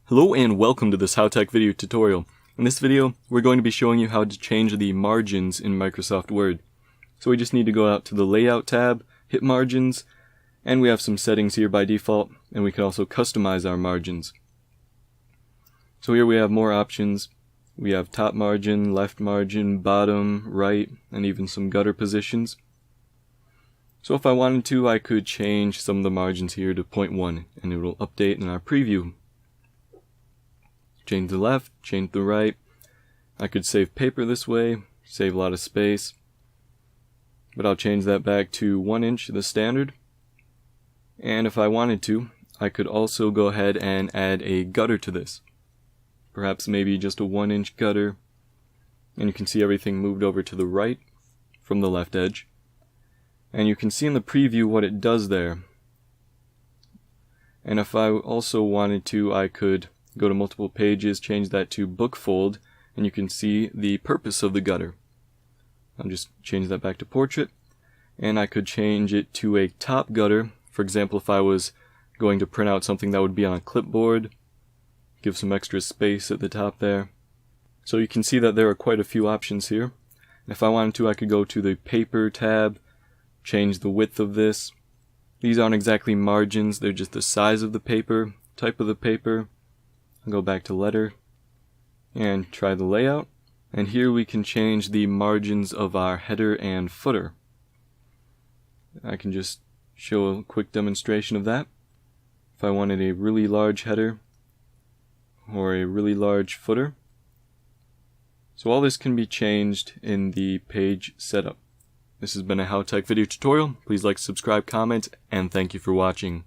Hello and welcome to this HowTech video tutorial. In this video, we're going to be showing you how to change the margins in Microsoft Word. So we just need to go out to the Layout tab, hit Margins, and we have some settings here by default, and we can also customize our margins. So here we have more options. We have top margin, left margin, bottom, right, and even some gutter positions. So if I wanted to, I could change some of the margins here to 0.1, and it will update in our preview. Change the left, change the right. I could save paper this way, save a lot of space. But I'll change that back to 1 inch, the standard. And if I wanted to, I could also go ahead and add a gutter to this. Perhaps maybe just a 1 inch gutter. And you can see everything moved over to the right from the left edge. And you can see in the preview what it does there. And if I also wanted to, I could go to multiple pages, change that to bookfold, and you can see the purpose of the gutter. I'll just change that back to portrait, and I could change it to a top gutter. For example, if I was going to print out something that would be on a clipboard, give some extra space at the top there. So you can see that there are quite a few options here. If I wanted to, I could go to the paper tab, change the width of this. These aren't exactly margins, they're just the size of the paper, type of the paper. I'll go back to letter and try the layout, and here we can change the margins of our header and footer. I can just show a quick demonstration of that. If I wanted a really large header or a really large footer. So all this can be changed in the page setup. This has been a HowTech video tutorial. Please like, subscribe, comment, and thank you for watching.